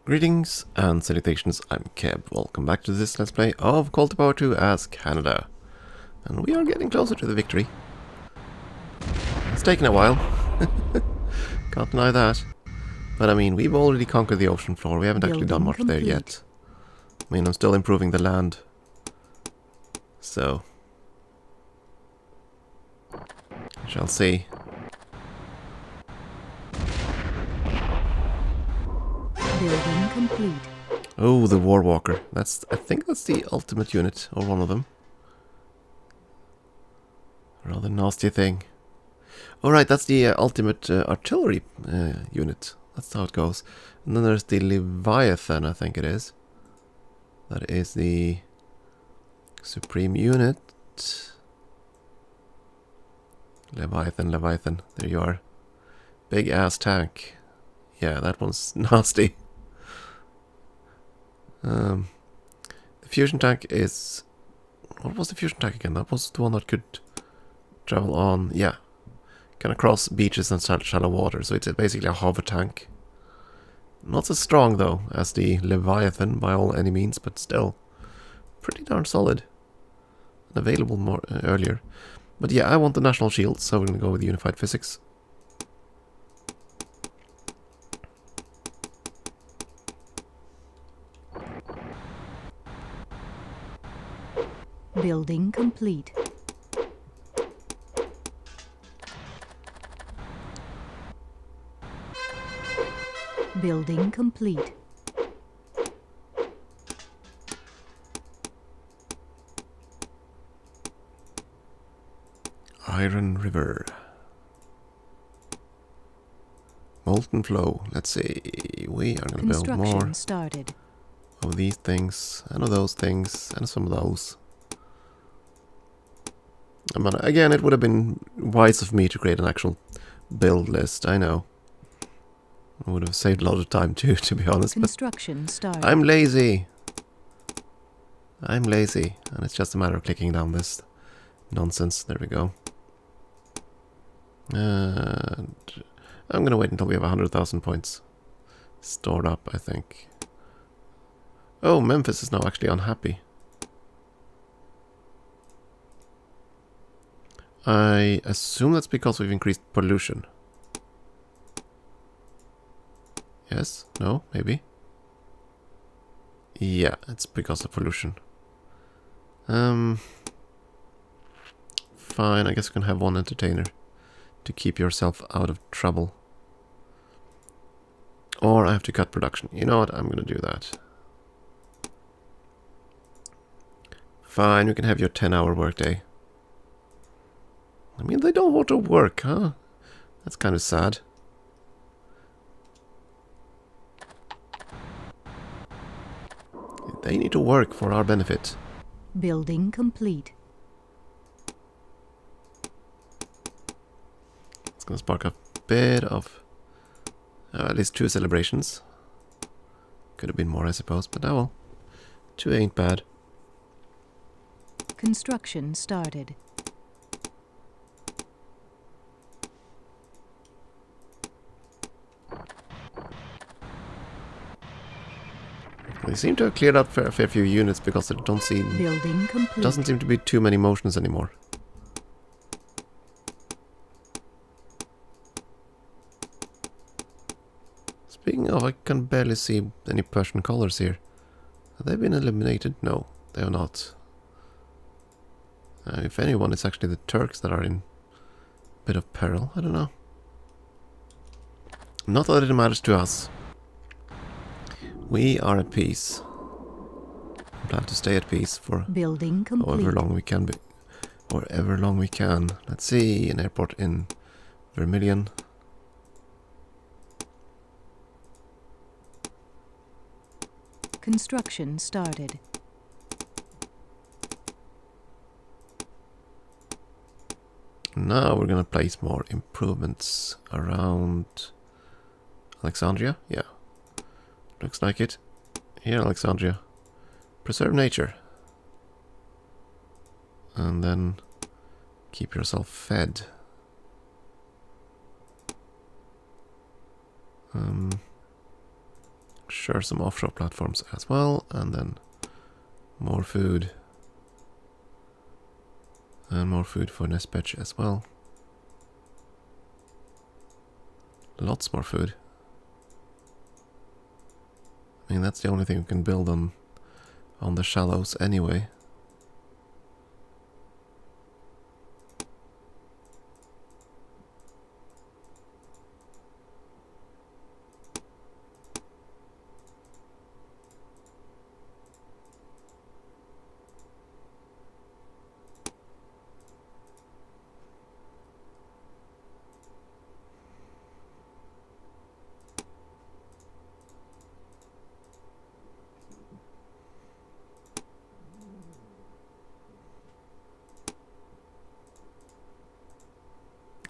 Greetings and salutations, I'm Keb. Welcome back to this Let's Play of Call to Power 2 as Canada. And we are getting closer to the victory. It's taken a while. Can't deny that. But I mean, we've already conquered the ocean floor. We haven't actually done much there yet. I mean, I'm still improving the land. So, we shall see. Building complete. Oh, the War Walker. I think that's the ultimate unit, or one of them. Rather nasty thing. Alright, that's the ultimate artillery unit. That's how it goes. And then there's the Leviathan, I think it is. That is the supreme unit. Leviathan, there you are. Big ass tank. Yeah, that one's nasty. The fusion tank is... What was the fusion tank again? That was the one that could travel on... Yeah. Kind of cross beaches and shallow water. So it's basically a hover tank. Not so strong, though, as the Leviathan by all any means, but still pretty darn solid. And available more earlier. But yeah, I want the national shield, so we're going to go with unified physics. Building complete. Building complete. Iron River. Molten Flow. Let's see. We are going to build more started. of these things, and of those things, and some of those. I mean, again, it would have been wise of me to create an actual build list, I know. I would have saved a lot of time too, to be honest. Construction started. I'm lazy. I'm lazy, and it's just a matter of clicking down this nonsense. There we go. And I'm gonna wait until we have 100,000 points stored up, I think. Oh, Memphis is now actually unhappy. I assume that's because we've increased pollution. Yes? No? Maybe? Yeah, it's because of pollution. Fine, I guess you can have one entertainer to keep yourself out of trouble. Or I have to cut production. You know what? I'm gonna do that. Fine, you can have your 10-hour workday. I mean, they don't want to work, huh? That's kind of sad. They need to work for our benefit. Building complete. It's going to spark a bit of... at least 2 celebrations. Could have been more, I suppose, but oh well. 2 ain't bad. Construction started. They seem to have cleared out a fair few units because there don't seem... Building complete. Doesn't seem to be too many motions anymore. Speaking of, I can barely see any Persian colors here. Have they been eliminated? No, they are not. If anyone, it's actually the Turks that are in a bit of peril. I don't know. Not that it matters to us. We are at peace. We plan to stay at peace for Building complete. however long we can be. Or ever long we can. Let's see, an airport in Vermilion. Construction started. Now we're gonna place more improvements around Alexandria. Yeah, looks like it. Here, Alexandria. Preserve nature. And then keep yourself fed. Sure, some offshore platforms as well, and then more food. And more food for Nespech as well. Lots more food. I mean, that's the only thing we can build on the shallows anyway.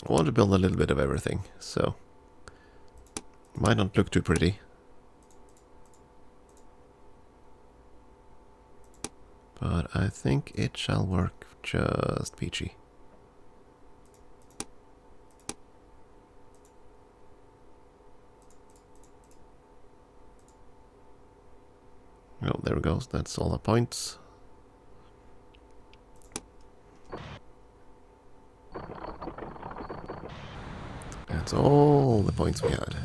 I want to build a little bit of everything, so it might not look too pretty. But I think it shall work just peachy. Oh, there we go. That's all the points. That's all the points we had.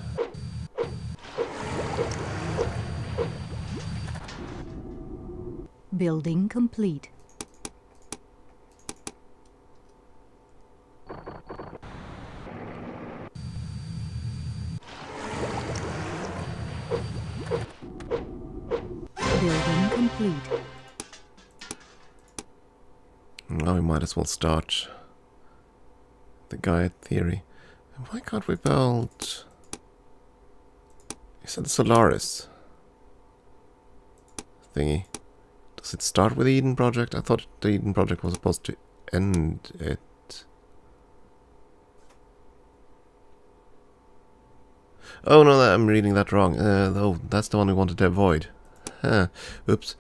Building complete. Building complete. Now we might as well start the guide theory. And why can't we build... You said the Solaris thingy. Does it start with the Eden Project? I thought the Eden Project was supposed to end it. Oh no, I'm reading that wrong. Oh, that's the one we wanted to avoid. Huh. Oops.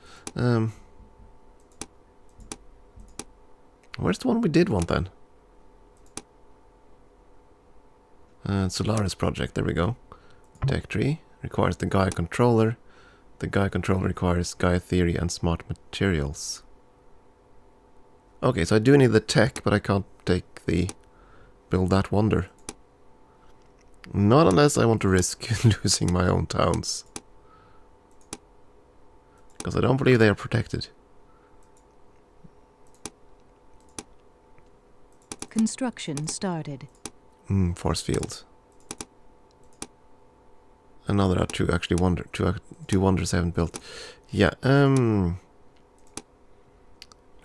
Where's the one we did want then? Solaris Project, there we go. Tech tree requires the Gaia controller. The Gaia controller requires Gaia theory and smart materials. Okay, so I do need the tech, but I can't take the build that wonder. Not unless I want to risk losing my own towns. Because I don't believe they are protected. Construction started. Force field. Another two actually two wonders I haven't built. Yeah,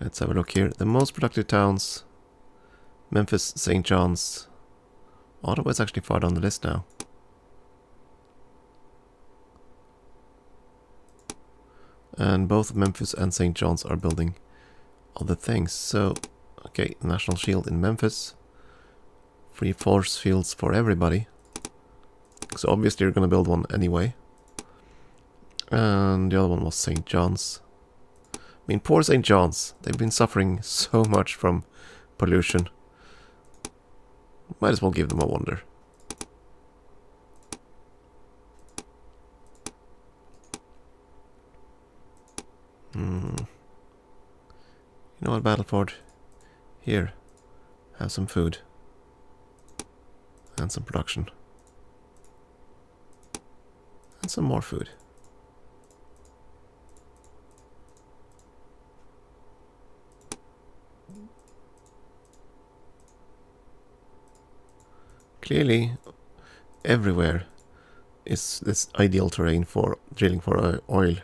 let's have a look here. The most productive towns: Memphis, St. John's. Ottawa is actually far down the list now. And both Memphis and St. John's are building other things. So, okay, National Shield in Memphis. Free force fields for everybody. So obviously you're going to build one anyway. And the other one was St. John's. I mean, poor St. John's. They've been suffering so much from pollution. Might as well give them a wonder. You know what, Battleford? Here. Have some food. And some production. And some more food. Clearly, everywhere is this ideal terrain for drilling for oil.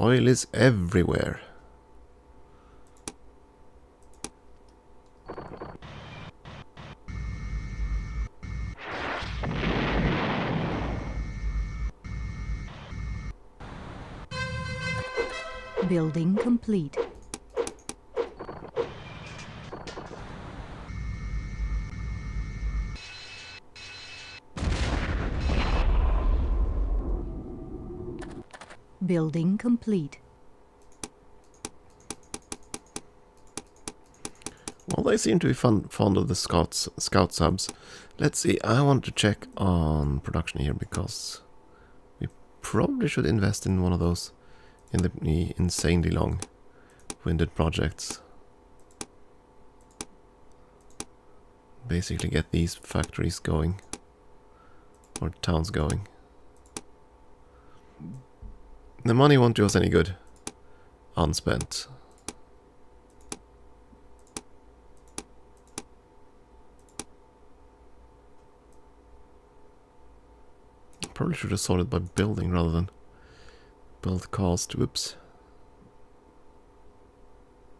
Oil is everywhere. Building complete. Building complete. Well, they seem to be fond of the scout subs. Let's see, I want to check on production here because we probably should invest in one of those in the insanely long-winded projects. Basically get these factories going. Or towns going. The money won't do us any good. Unspent. Probably should have sorted by building rather than build cost. Whoops.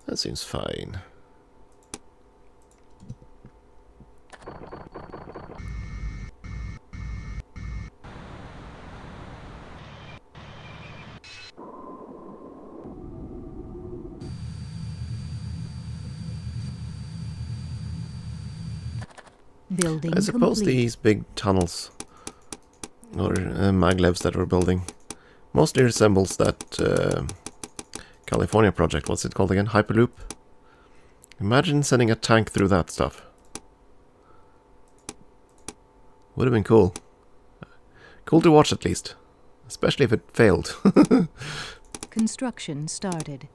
That seems fine. Building I suppose complete. these big tunnels or maglevs that we're building mostly resembles that California project. What's it called again? Hyperloop? Imagine sending a tank through that stuff. Would have been cool. Cool to watch at least. Especially if it failed. Construction started.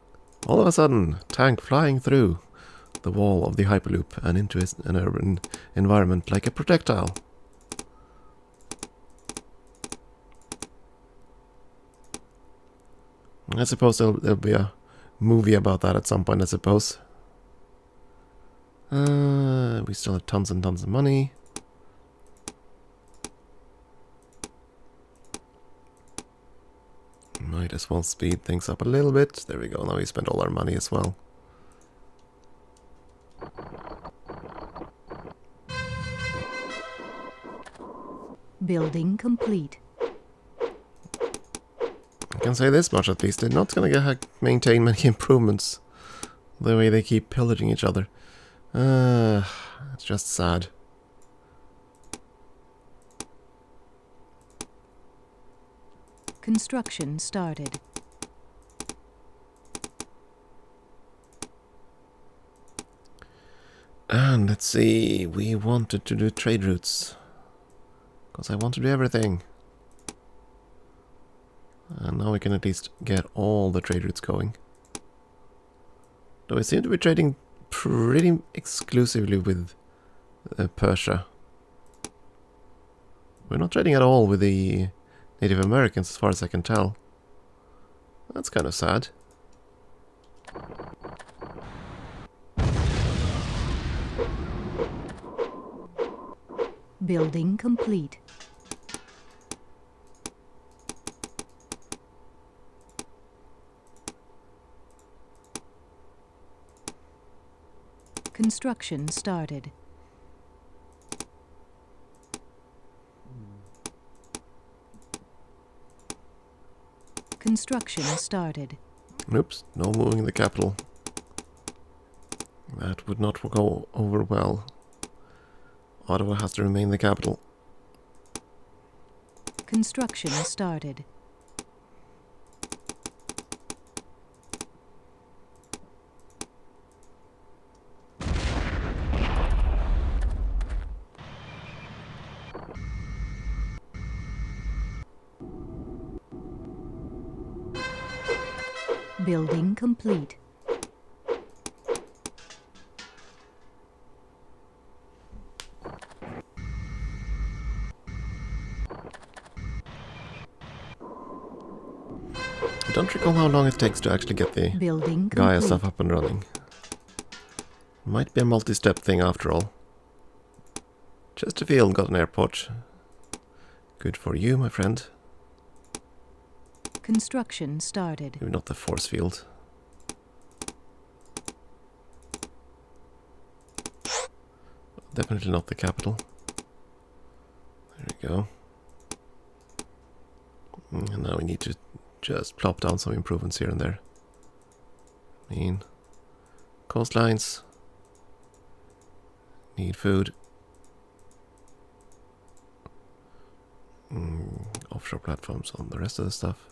All of a sudden, tank flying through the wall of the Hyperloop and into an urban environment like a projectile. I suppose there'll be a movie about that at some point, I suppose. We still have tons and tons of money. Might as well speed things up a little bit. There we go, now we spent all our money as well. Building complete. I can say this much at least, they're not gonna maintain many improvements the way they keep pillaging each other. It's just sad. Construction started. And let's see, we wanted to do trade routes. Because I want to do everything. And now we can at least get all the trade routes going. Though we seem to be trading pretty exclusively with Persia. We're not trading at all with the Native Americans as far as I can tell. That's kind of sad. Building complete. Construction started. Construction started. Oops, no moving the capital. That would not go over well. Ottawa has to remain the capital. Construction started. Building complete. I don't recall how long it takes to actually get the Building Gaia complete. stuff up and running. Might be a multi-step thing after all. Chesterfield got an airport. Good for you, my friend. Construction started. Maybe not the force field. Definitely not the capital. There we go. And now we need to just plop down some improvements here and there. I mean, coastlines. Need food. Offshore platforms on the rest of the stuff.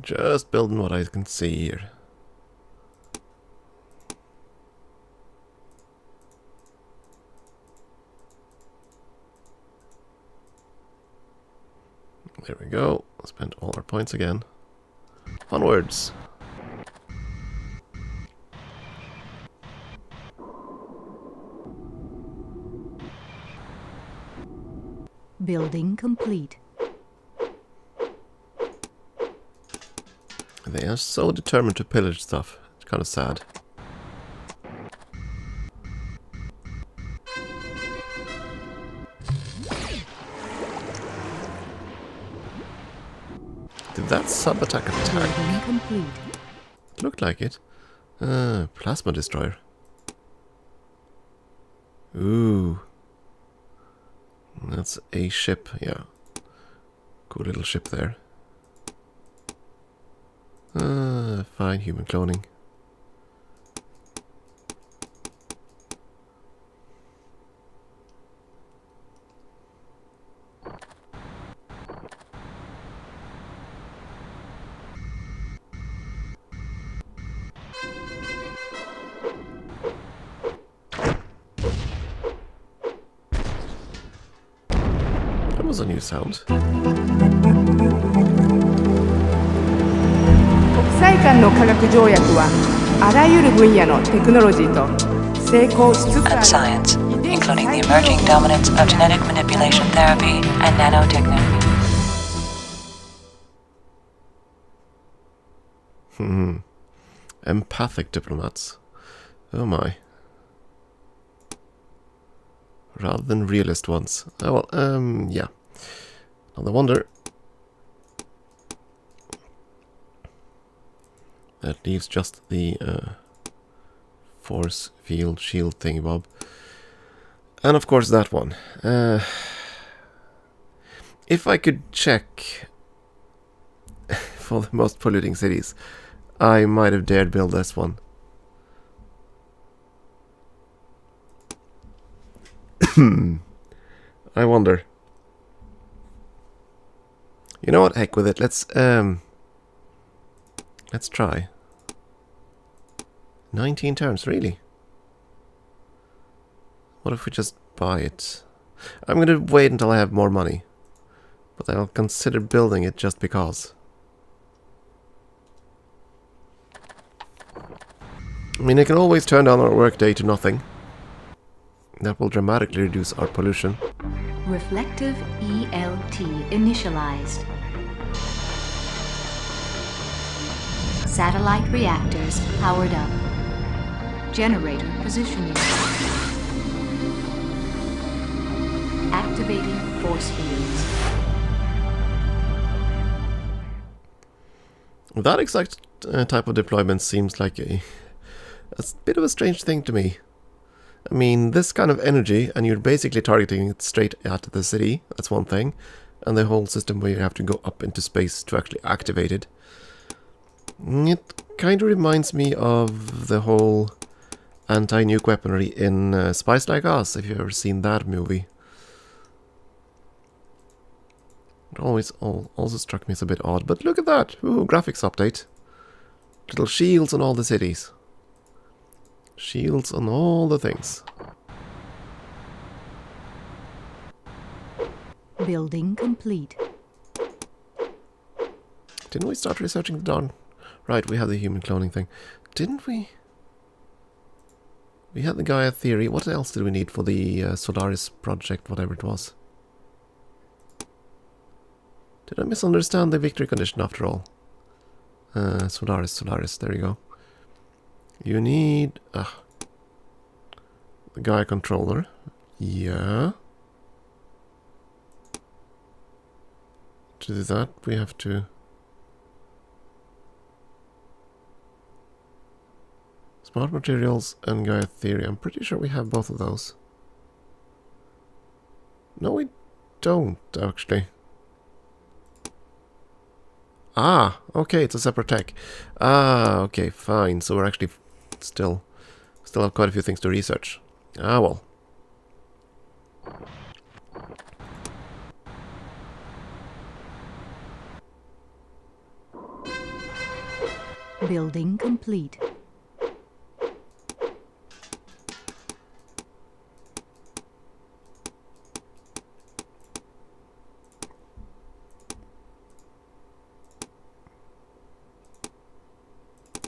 Just building what I can see here. There we go. Spent all our points again. Onwards. Building complete. They are so determined to pillage stuff. It's kind of sad. Did that sub-attack Building attack? complete. It looked like it. Plasma destroyer. Ooh. That's a ship, yeah. Cool little ship there. Fine, human cloning. That was a new sound. 国際間の科学条約はあらゆる分野のテクノロジーと成功しつつあ and る science, including the emerging dominance of genetic manipulation therapy and nanotechnology. Empathic diplomats. Oh my. Rather than realist ones. Oh well, yeah. No wonder. That leaves just the force field shield thingy bob. And of course that one. If I could check for the most polluting cities, I might have dared build this one. I wonder. You know what? Heck with it. Let's try. 19 turns, really? What if we just buy it? I'm gonna wait until I have more money, but I'll consider building it just because. I mean, I can always turn down our workday to nothing. That will dramatically reduce our pollution. Reflective ELT initialized. Satellite reactors powered up. Generator positioning. Activating force fields. That exact type of deployment seems like a bit of a strange thing to me. I mean, this kind of energy, and you're basically targeting it straight at the city, that's one thing. And the whole system where you have to go up into space to actually activate it. It kind of reminds me of the whole anti-nuke weaponry in Spies Like Us, if you've ever seen that movie. It always also struck me as a bit odd, but look at that! Ooh, graphics update. Little shields on all the cities. Shields on all the things. Building complete. Didn't we start researching the darn... Right, we had the human cloning thing. Didn't we? We had the Gaia theory. What else did we need for the Solaris project, whatever it was? Did I misunderstand the victory condition after all? Solaris, there you go. You need... the Gaia controller. Yeah. To do that, we have to... Smart materials and Gaia theory. I'm pretty sure we have both of those. No, we don't, actually. Ah, okay, it's a separate tech. Ah, okay, fine. So we're actually still have quite a few things to research. Ah, well. Building complete.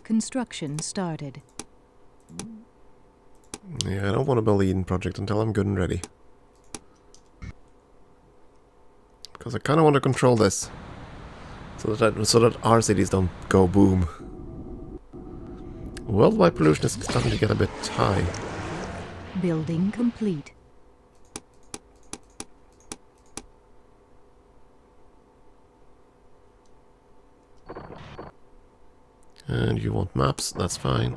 Construction started. Yeah, I don't want to build the Eden project until I'm good and ready. Because I kind of want to control this. So that our cities don't go boom. Worldwide pollution is starting to get a bit high. Building complete. And you want maps, that's fine.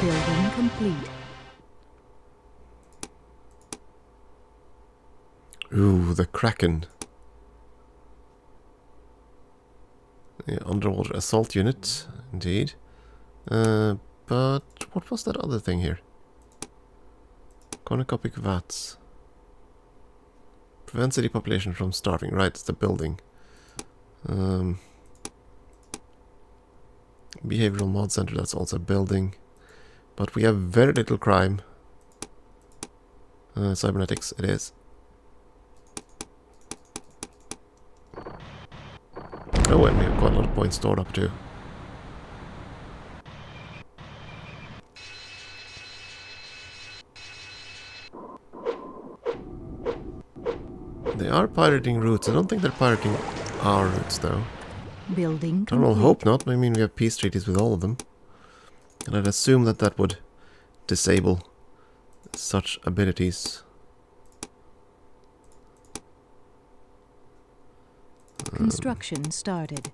Building complete. Ooh, the Kraken. The underwater assault unit, indeed. But what was that other thing here? Cornucopic vats. Prevent city population from starving. Right, it's the building. Behavioral mod center, that's also a building. But we have very little crime. Cybernetics, it is. Oh, and we have quite a lot of points stored up too. They are pirating routes. I don't think they're pirating our routes though. Building I will complete. hope not. I mean, we have peace treaties with all of them. And I'd assume that that would disable such abilities. Construction started.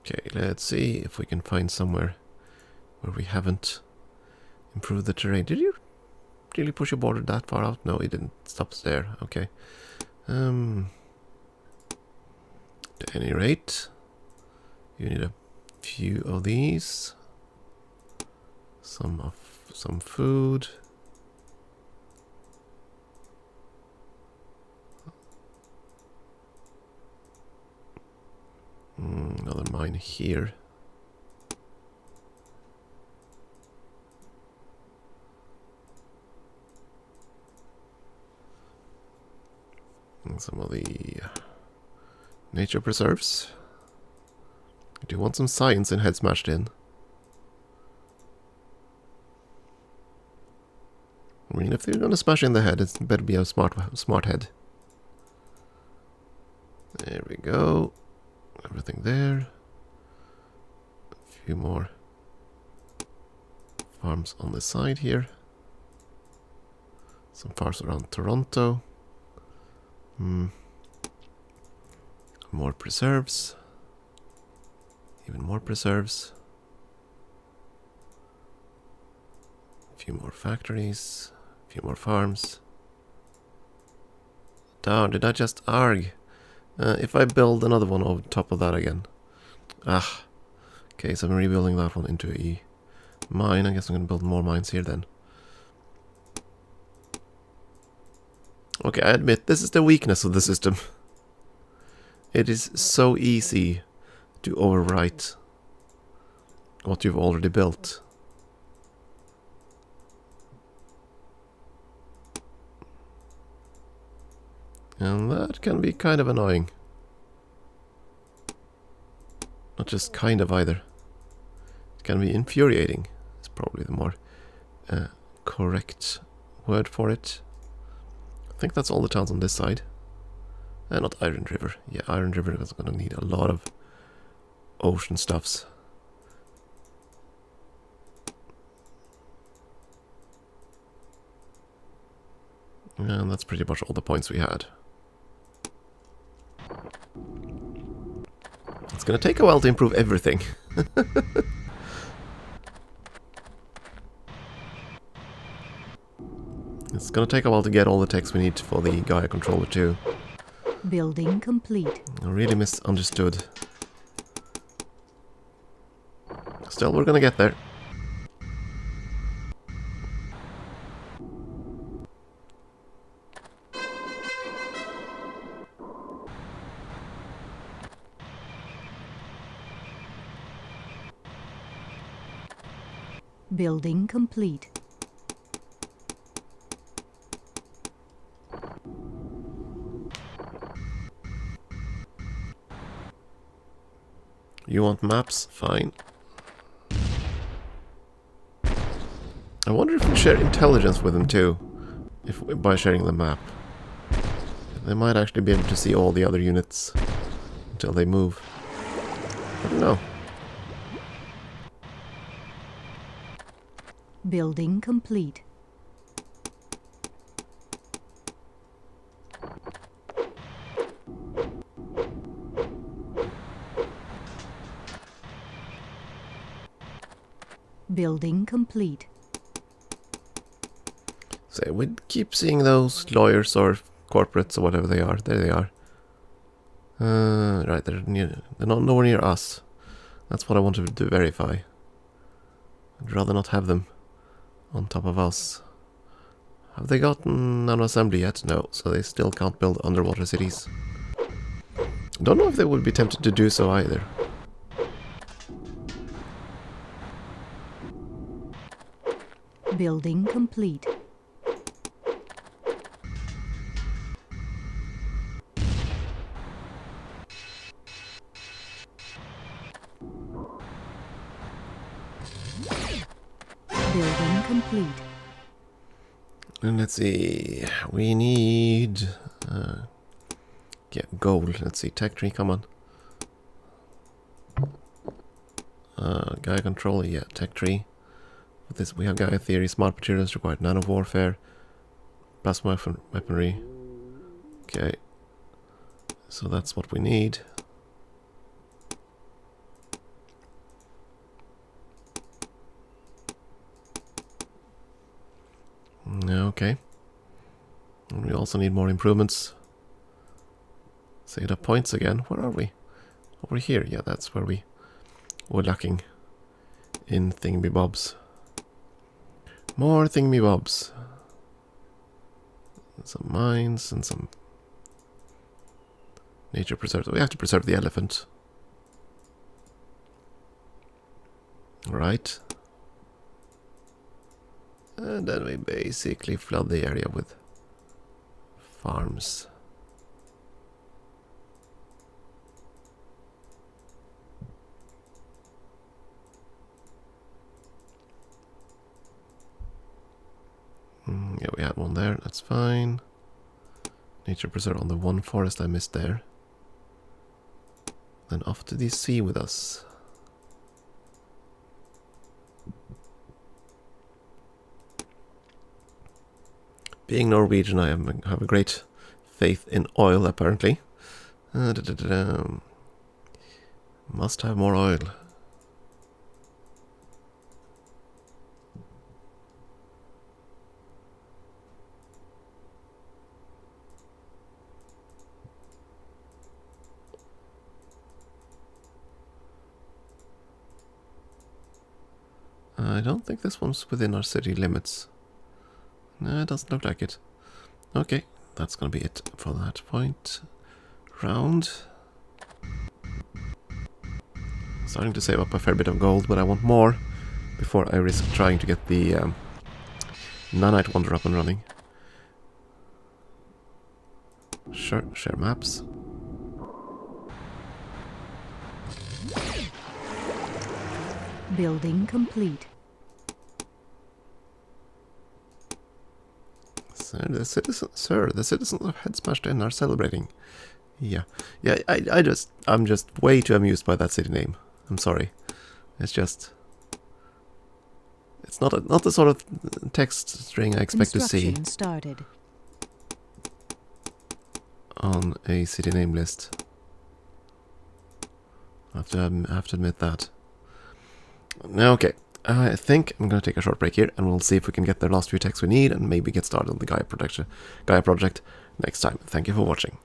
Okay, let's see if we can find somewhere where we haven't improved the terrain. Did you really push your border that far out? No, it didn't. Stops there. Okay. At any rate, you need a few of these. Some food. Another mine here. And some of the nature preserves. I do want some science in head smashed in. I mean, if you're gonna smash in the head, it better be a smart head. There we go. Everything there. A few more farms on the side here. Some farms around Toronto. More preserves. Even more preserves. A few more factories. A few more farms. Darn, did I just arg? If I build another one on top of that again. Ah. Okay, so I'm rebuilding that one into a mine. I guess I'm going to build more mines here then. Okay, I admit, this is the weakness of the system. It is so easy to overwrite what you've already built. And that can be kind of annoying. Not just kind of either. It can be infuriating. It's probably the more correct word for it. I think that's all the towns on this side. Not Iron River. Yeah, Iron River is going to need a lot of ocean stuffs. And that's pretty much all the points we had. It's going to take a while to improve everything. It's gonna take a while to get all the text we need for the Gaia controller too. Building complete. I really misunderstood. Still, we're gonna get there. Building complete. You want maps? Fine. I wonder if we share intelligence with them too, by sharing the map. They might actually be able to see all the other units until they move. I don't know. Building complete. Building complete. So we keep seeing those lawyers or corporates or whatever they are. There they are. Right, they're nowhere near us. That's what I wanted to verify. I'd rather not have them on top of us. Have they gotten an assembly yet? No, so they still can't build underwater cities. Don't know if they would be tempted to do so either. Building complete. Building complete. And let's see, we need gold. Let's see, tech tree, come on. Gaia controller, yeah, tech tree. With this, we have Gaia theory, smart materials required, nano warfare, plasma weaponry. Okay, so that's what we need. Okay. And we also need more improvements. Say the points again. Where are we? Over here. Yeah, that's where we were lacking in thingamybobs. More thingamybobs. Some mines and some nature preserves. We have to preserve the elephant. Right. And then we basically flood the area with farms. Yeah, we had one there, that's fine. Nature preserve on the one forest I missed there. Then off to the sea with us. Being Norwegian, I have a great faith in oil, apparently. Must have more oil. I don't think this one's within our city limits. No, it doesn't look like it. Okay, that's gonna be it for that point. Round. Starting to save up a fair bit of gold, but I want more before I risk trying to get the Nanite Wonder up and running. Sure, share maps. Building complete. The citizens of Head Smashed In are celebrating. Yeah, I'm just way too amused by that city name. I'm sorry. It's not the sort of text string I expect to see Construction started. on a city name list. I have to admit that. Okay, I think I'm going to take a short break here, and we'll see if we can get the last few techs we need, and maybe get started on the Gaia project next time. Thank you for watching.